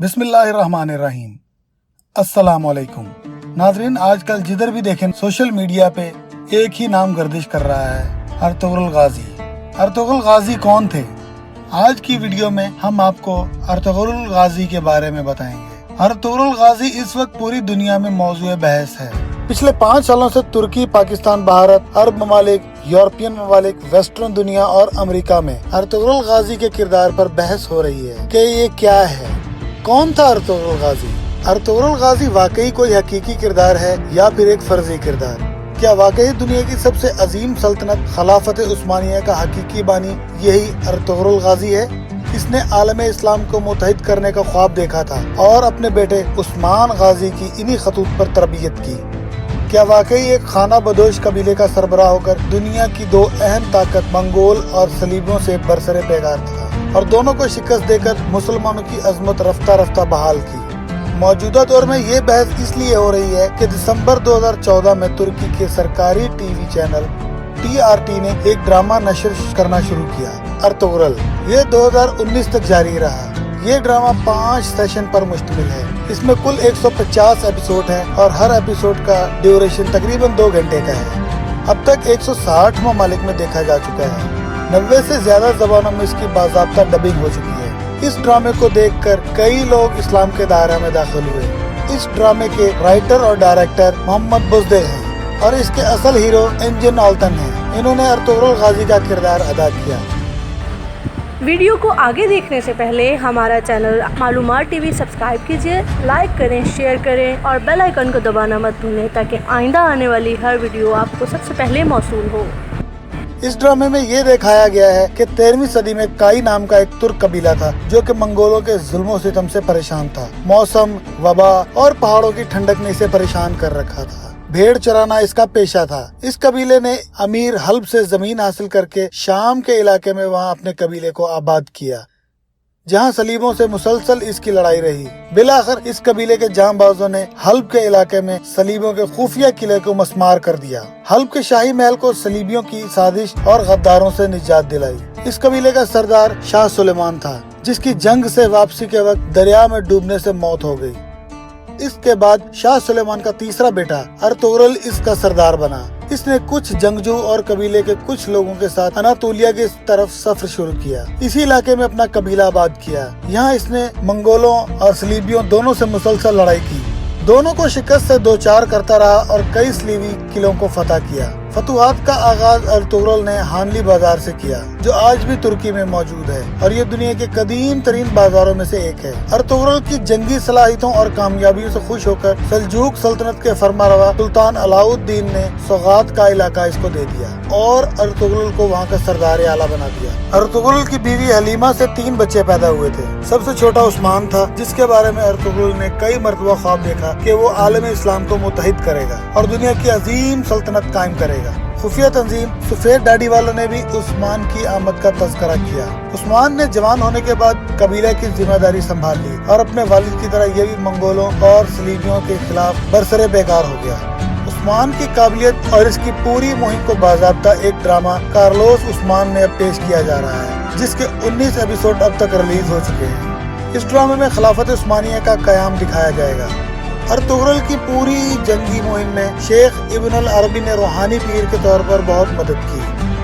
بسم اللہ الرحمن الرحیم۔ السلام علیکم ناظرین، آج کل جدھر بھی دیکھیں سوشل میڈیا پہ ایک ہی نام گردش کر رہا ہے، ارتغرل غازی۔ ارتغرل غازی کون تھے؟ آج کی ویڈیو میں ہم آپ کو ارتغرل غازی کے بارے میں بتائیں گے۔ ارتغرل غازی اس وقت پوری دنیا میں موضوع بحث ہے۔ پچھلے 5 سالوں سے ترکی، پاکستان، بھارت، عرب ممالک، یورپین ممالک، ویسٹرن دنیا اور امریکہ میں ارتغرل غازی کے کردار پر بحث ہو رہی ہے کہ یہ کیا ہے، کون تھا ارتغرل غازی؟ ارتغرل غازی واقعی کوئی حقیقی کردار ہے یا پھر ایک فرضی کردار؟ کیا واقعی دنیا کی سب سے عظیم سلطنت خلافت عثمانیہ کا حقیقی بانی یہی ارتغرل غازی ہے؟ اس نے عالم اسلام کو متحد کرنے کا خواب دیکھا تھا اور اپنے بیٹے عثمان غازی کی انہی خطوط پر تربیت کی۔ کیا واقعی ایک خانہ بدوش قبیلے کا سربراہ ہو کر دنیا کی 2 اہم طاقت منگول اور صلیبیوں سے برسر پیکار تھا اور دونوں کو شکست دے کر مسلمانوں کی عظمت رفتہ رفتہ بحال کی؟ موجودہ دور میں یہ بحث اس لیے ہو رہی ہے کہ دسمبر 2014 میں ترکی کے سرکاری ٹی وی چینل TRT نے ایک ڈرامہ نشر کرنا شروع کیا، ارتغرل۔ یہ 2019 تک جاری رہا۔ یہ ڈرامہ 5 سیشن پر مشتمل ہے۔ اس میں کل 150 ایپیسوڈ ہیں اور ہر ایپیسوڈ کا ڈیوریشن تقریباً 2 گھنٹے کا ہے۔ اب تک 160 ممالک میں دیکھا جا چکا ہے۔ 90 سے زیادہ زبانوں میں اس کی باضابطہ ڈبنگ ہو چکی ہے۔ اس ڈرامے کو دیکھ کر کئی لوگ اسلام کے دائرہ میں داخل ہوئے۔ اس ڈرامے کے رائٹر اور ڈائریکٹر محمد بزدل ہیں اور اس کے اصل ہیرو انجن آلتن ہیں۔ انہوں نے ارتغرل غازی کا کردار ادا کیا۔ ویڈیو کو آگے دیکھنے سے پہلے ہمارا چینل معلومات ٹی وی سبسکرائب کیجیے، لائک کریں، شیئر کریں اور بیل آئیکن کو دبانا مت بھولیں تاکہ آئندہ آنے والی ہر ویڈیو آپ کو سب سے پہلے موصول ہو۔ اس ڈرامے میں یہ دکھایا گیا ہے کہ 13ویں صدی میں کائی نام کا ایک ترک قبیلہ تھا جو کہ منگولوں کے ظلم و ستم سے پریشان تھا۔ موسم، وبا اور پہاڑوں کی ٹھنڈک نے اسے پریشان کر رکھا تھا۔ بھیڑ چرانا اس کا پیشہ تھا۔ اس قبیلے نے امیر حلب سے زمین حاصل کر کے شام کے علاقے میں وہاں اپنے قبیلے کو آباد کیا، جہاں صلیبوں سے مسلسل اس کی لڑائی رہی۔ بالآخر اس قبیلے کے جاں بازوں نے حلب کے علاقے میں صلیبیوں کے خفیہ قلعے کو مسمار کر دیا۔ حلب کے شاہی محل کو صلیبیوں کی سازش اور غداروں سے نجات دلائی۔ اس قبیلے کا سردار شاہ سلیمان تھا، جس کی جنگ سے واپسی کے وقت دریا میں ڈوبنے سے موت ہو گئی۔ اس کے بعد شاہ سلیمان کا تیسرا بیٹا ارتغرل اس کا سردار بنا۔ اس نے کچھ جنگجو اور قبیلے کے کچھ لوگوں کے ساتھ اناطولیہ کی طرف سفر شروع کیا۔ اسی علاقے میں اپنا قبیلہ آباد کیا۔ یہاں اس نے منگولوں اور صلیبیوں دونوں سے مسلسل لڑائی کی، دونوں کو شکست سے دوچار کرتا رہا اور کئی صلیبی قلعوں کو فتح کیا۔ فتوحات کا آغاز ارتغرل نے ہانلی بازار سے کیا، جو آج بھی ترکی میں موجود ہے اور یہ دنیا کے قدیم ترین بازاروں میں سے ایک ہے۔ ارتغرل کی جنگی صلاحیتوں اور کامیابیوں سے خوش ہو کر سلجوق سلطنت کے فرمانروا سلطان علاؤ الدین نے سوغات کا علاقہ اس کو دے دیا اور ارتغرل کو وہاں کا سردار اعلیٰ بنا دیا۔ ارتغرل کی بیوی حلیمہ سے 3 بچے پیدا ہوئے تھے۔ سب سے چھوٹا عثمان تھا، جس کے بارے میں ارتغرل نے کئی مرتبہ خواب دیکھا کہ وہ عالم اسلام کو متحد کرے گا اور دنیا کی عظیم سلطنت قائم کرے گا۔ خفیہ تنظیم سفید داڑھی والوں نے بھی عثمان کی آمد کا تذکرہ کیا۔ عثمان نے جوان ہونے کے بعد قبیلہ کی ذمہ داری سنبھال لی اور اپنے والد کی طرح یہ بھی منگولوں اور صلیبیوں کے خلاف برسر پیکار ہو گیا۔ عثمان کی قابلیت اور اس کی پوری مہم کو باضابطہ ایک ڈرامہ کارلوس عثمان میں اب پیش کیا جا رہا ہے، جس کے 19 ایپیسوڈ اب تک ریلیز ہو چکے ہیں۔ اس ڈرامے میں خلافت عثمانیہ کا قیام دکھایا جائے گا۔ ارتغرل کی پوری جنگی مہم میں شیخ ابن العربی نے روحانی پیر کے طور پر بہت مدد کی۔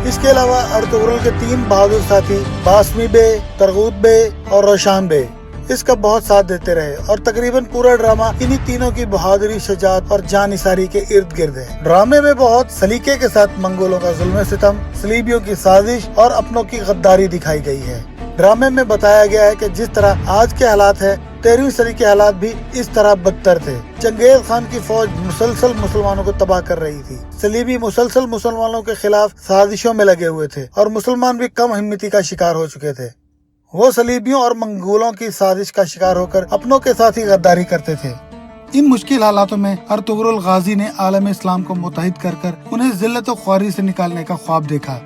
اس کے علاوہ ارتغرل کے 3 بہادر ساتھی باسمی بے، ترغوت بے اور روشان بے اس کا بہت ساتھ دیتے رہے اور تقریباً پورا ڈرامہ انہی تینوں کی بہادری، شجاعت اور جان نثاری کے ارد گرد ہے۔ ڈرامے میں بہت سلیقے کے ساتھ منگولوں کا ظلم و ستم، صلیبیوں کی سازش اور اپنوں کی غداری دکھائی گئی ہے۔ ڈرامے میں بتایا گیا ہے کہ جس طرح آج کے حالات ہیں، 13ویں صدی کے حالات بھی اس طرح بدتر تھے۔ چنگیز خان کی فوج مسلسل مسلمانوں کو تباہ کر رہی تھی۔ صلیبی مسلسل مسلمانوں کے خلاف سازشوں میں لگے ہوئے تھے اور مسلمان بھی کم ہمتی کا شکار ہو چکے تھے۔ وہ صلیبیوں اور منگولوں کی سازش کا شکار ہو کر اپنوں کے ساتھ ہی غداری کرتے تھے۔ ان مشکل حالاتوں میں ارتغرل غازی نے عالم اسلام کو متحد کر کر انہیں ذلت و خواری سے نکالنے کا خواب دیکھا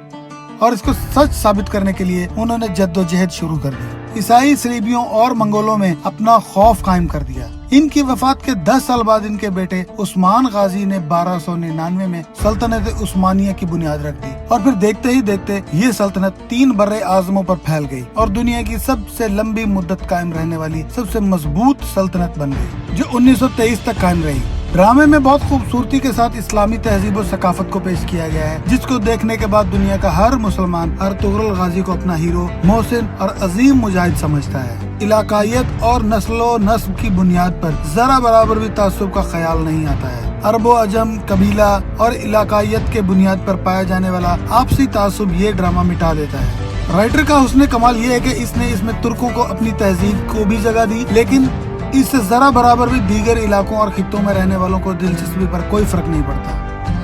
اور اس کو سچ ثابت کرنے کے لیے انہوں نے جد و جہد شروع کر دی۔ عیسائی صلیبیوں اور منگولوں میں اپنا خوف قائم کر دیا۔ ان کی وفات کے 10 سال بعد ان کے بیٹے عثمان غازی نے 1299 میں سلطنت عثمانیہ کی بنیاد رکھ دی، اور پھر دیکھتے ہی دیکھتے یہ سلطنت 3 برے اعظموں پر پھیل گئی اور دنیا کی سب سے لمبی مدت قائم رہنے والی سب سے مضبوط سلطنت بن گئی، جو 1923 تک قائم رہی۔ ڈرامے میں بہت خوبصورتی کے ساتھ اسلامی تہذیب و ثقافت کو پیش کیا گیا ہے، جس کو دیکھنے کے بعد دنیا کا ہر مسلمان ارتغرل غازی کو اپنا ہیرو، محسن اور عظیم مجاہد سمجھتا ہے۔ علاقائیت اور نسل و نسب کی بنیاد پر ذرا برابر بھی تعصب کا خیال نہیں آتا ہے۔ عرب و عجم، قبیلہ اور علاقائیت کے بنیاد پر پایا جانے والا آپسی تعصب یہ ڈرامہ مٹا دیتا ہے۔ رائٹر کا حسن کمال یہ ہے کہ اس نے اس میں ترکوں کو اپنی تہذیب کو بھی جگہ دی، لیکن اس سے ذرا برابر بھی دیگر علاقوں اور خطوں میں رہنے والوں کو دلچسپی پر کوئی فرق نہیں پڑتا۔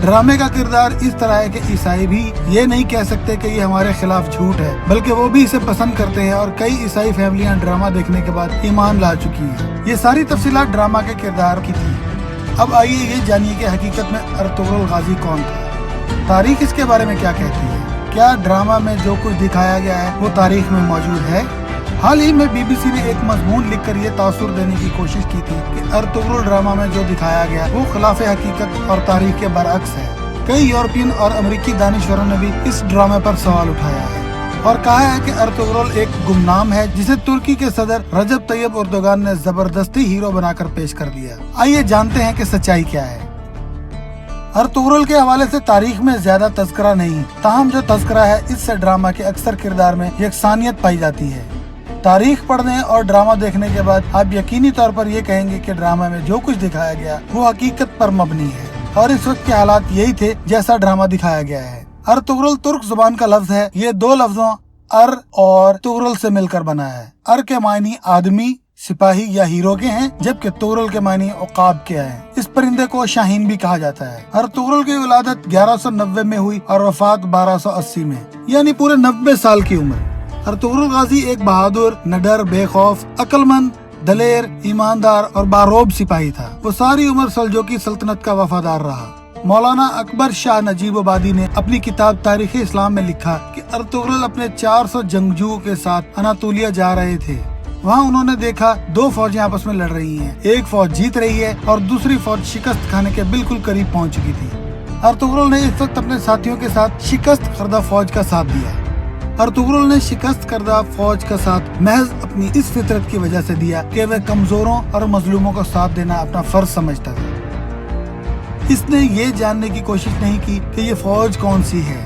ڈرامے کا کردار اس طرح ہے کہ عیسائی بھی یہ نہیں کہہ سکتے کہ یہ ہمارے خلاف جھوٹ ہے، بلکہ وہ بھی اسے پسند کرتے ہیں، اور کئی عیسائی فیملیاں ڈرامہ دیکھنے کے بعد ایمان لا چکی ہیں۔ یہ ساری تفصیلات ڈرامہ کے کردار کی تھی۔ اب آئیے یہ جانیے کہ حقیقت میں ارتغرل غازی کون تھا، تاریخ اس کے بارے میں کیا کہتی ہے، کیا ڈرامہ میں جو کچھ دکھایا گیا ہے وہ تاریخ میں موجود ہے۔ حال ہی میں BBC نے ایک مضمون لکھ کر یہ تاثر دینے کی کوشش کی تھی کہ ارتغرل ڈرامہ میں جو دکھایا گیا وہ خلاف حقیقت اور تاریخ کے برعکس ہے۔ کئی یورپین اور امریکی دانشوروں نے بھی اس ڈرامے پر سوال اٹھایا ہے اور کہا ہے کہ ارتغرل ایک گمنام ہے جسے ترکی کے صدر رجب طیب اردوغان نے زبردستی ہیرو بنا کر پیش کر دیا۔ آئیے جانتے ہیں کہ سچائی کیا ہے۔ ارتغرل کے حوالے سے تاریخ میں زیادہ تذکرہ نہیں، تاہم جو تذکرہ ہے اس سے ڈرامہ کے اکثر کردار میں یکسانیت پائی جاتی ہے۔ تاریخ پڑھنے اور ڈرامہ دیکھنے کے بعد آپ یقینی طور پر یہ کہیں گے کہ ڈرامہ میں جو کچھ دکھایا گیا وہ حقیقت پر مبنی ہے، اور اس وقت کے حالات یہی تھے جیسا ڈرامہ دکھایا گیا ہے۔ ارتغرل ترک زبان کا لفظ ہے، یہ 2 لفظوں ار اور تغرل سے مل کر بنا ہے۔ ار کے معنی آدمی، سپاہی یا ہیرو کے ہیں، جبکہ تغرل کے معنی عقاب کے ہیں۔ اس پرندے کو شاہین بھی کہا جاتا ہے۔ ارتغرل کی ولادت 1190 میں ہوئی اور وفات 1280 میں، یعنی پورے 90 سال کی عمر۔ ارتغرل غازی ایک بہادر، نڈر، بے خوف، عقل مند، دلیر، ایماندار اور باروب سپاہی تھا۔ وہ ساری عمر سلجوقی سلطنت کا وفادار رہا۔ مولانا اکبر شاہ نجیب آبادی نے اپنی کتاب تاریخ اسلام میں لکھا کہ ارتغرل اپنے 400 جنگجوؤں کے ساتھ اناطولیہ جا رہے تھے۔ وہاں انہوں نے دیکھا 2 فوجیں آپس میں لڑ رہی ہیں، ایک فوج جیت رہی ہے اور دوسری فوج شکست کھانے کے بالکل قریب پہنچ چکی تھی۔ ارتغرل نے اس وقت اپنے ساتھیوں کے ساتھ شکست کردہ فوج کا ساتھ دیا۔ ارتغرل نے شکست کردہ فوج کا ساتھ محض اپنی اس فطرت کی وجہ سے دیا کہ وہ کمزوروں اور مظلوموں کا ساتھ دینا اپنا فرض سمجھتا تھا۔ اس نے یہ جاننے کی کوشش نہیں کی کہ یہ فوج کون سی ہے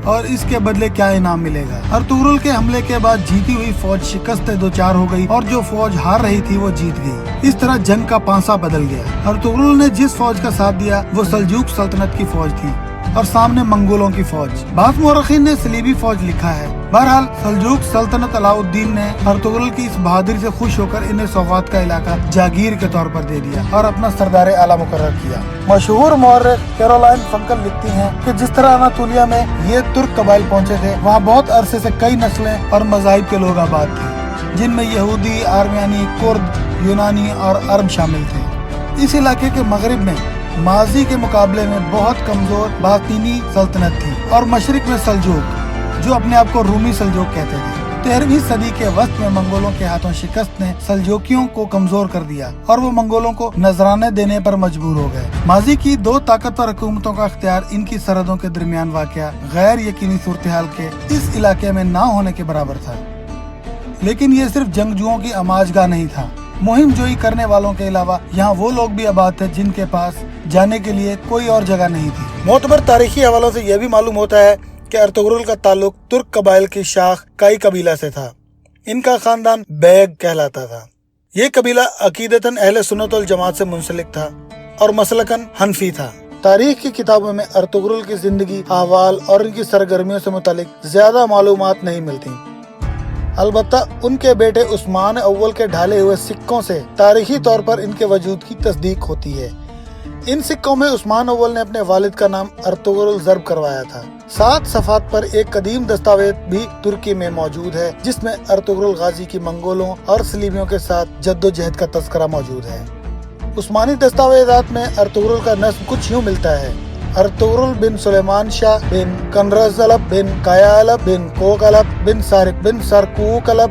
اور اس کے بدلے کیا انعام ملے گا۔ ارتغرل کے حملے کے بعد جیتی ہوئی فوج شکست دوچار ہو گئی اور جو فوج ہار رہی تھی وہ جیت گئی۔ اس طرح جنگ کا پانسا بدل گیا۔ ارتغرل نے جس فوج کا ساتھ دیا وہ سلجوق سلطنت کی فوج تھی اور سامنے منگولوں کی فوج۔ بعض مورخین نے صلیبی فوج لکھا ہے۔ بہرحال سلجوق سلطنت علاء الدین نے ارتغرل کی اس بہادری سے خوش ہو کر انہیں سوغات کا علاقہ جاگیر کے طور پر دے دیا اور اپنا سردار اعلیٰ مقرر کیا۔ مشہور مورخ کیرولائن فنکل لکھتی ہیں کہ جس طرح اناطولیہ میں یہ ترک قبائل پہنچے تھے، وہاں بہت عرصے سے کئی نسلیں اور مذاہب کے لوگ آباد تھے، جن میں یہودی، آرمینی، کرد، یونانی اور عرب شامل تھے۔ اس علاقے کے مغرب میں ماضی کے مقابلے میں بہت کمزور باطینی سلطنت تھی، اور مشرق میں سلجوق، جو اپنے آپ کو رومی سلجوق کہتے تھے۔ 13ویں صدی کے وسط میں منگولوں کے ہاتھوں شکست نے سلجوکیوں کو کمزور کر دیا اور وہ منگولوں کو نذرانے دینے پر مجبور ہو گئے۔ ماضی کی 2 طاقتور حکومتوں کا اختیار ان کی سرحدوں کے درمیان واقع غیر یقینی صورتحال کے اس علاقے میں نہ ہونے کے برابر تھا۔ لیکن یہ صرف جنگجوؤں کی آماج گاہ نہیں تھا۔ مہم جوئی کرنے والوں کے علاوہ یہاں وہ لوگ بھی آباد تھے جن کے پاس جانے کے لیے کوئی اور جگہ نہیں تھی۔ معتبر تاریخی حوالوں سے یہ بھی معلوم ہوتا ہے کہ ارتغرل کا تعلق ترک قبائل کی شاخ کائی قبیلہ سے تھا۔ ان کا خاندان بیگ کہلاتا تھا۔ یہ قبیلہ عقیدتاً اہل سنت والجماعت سے منسلک تھا اور مسلکاً حنفی تھا۔ تاریخ کی کتابوں میں ارتغرل کی زندگی، احوال اور ان کی سرگرمیوں سے متعلق زیادہ معلومات نہیں ملتی۔ البتہ ان کے بیٹے عثمان اول کے ڈھالے ہوئے سکوں سے تاریخی طور پر ان کے وجود کی تصدیق ہوتی ہے۔ ان سکوں میں عثمان اول نے اپنے والد کا نام ارتغرل ضرب کروایا تھا۔ 7 صفحات پر ایک قدیم دستاویز بھی ترکی میں موجود ہے جس میں ارتغرل غازی کی منگولوں اور صلیبیوں کے ساتھ جدوجہد کا تذکرہ موجود ہے۔ عثمانی دستاویزات میں ارتغرل کا نسب کچھ یوں ملتا ہے: ارتغرل بن سلیمان شاہ بن کنرزلب بن قیالب بن کوکلب بن سارک بن سرکوکلب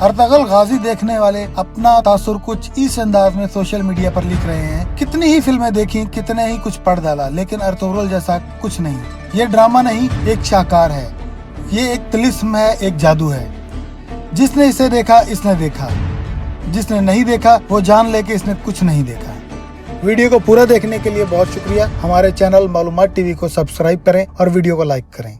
ارتغرل غازی دیکھنے والے اپنا تاثر کچھ اس انداز میں سوشل میڈیا پر لکھ رہے ہیں: کتنی ہی فلمیں دیکھی، کتنے ہی کچھ پڑھ ڈالا، لیکن ارتغرل جیسا کچھ نہیں۔ یہ ڈرامہ نہیں، ایک شاہکار ہے، یہ ایک طلسم ہے، ایک جادو ہے۔ جس نے اسے دیکھا اس نے دیکھا، جس نے نہیں دیکھا وہ جان لے کہ اس نے کچھ نہیں دیکھا۔ ویڈیو کو پورا دیکھنے کے لیے بہت شکریہ۔ ہمارے چینل معلومات ٹی وی کو سبسکرائب کریں اور ویڈیو کو لائک کریں۔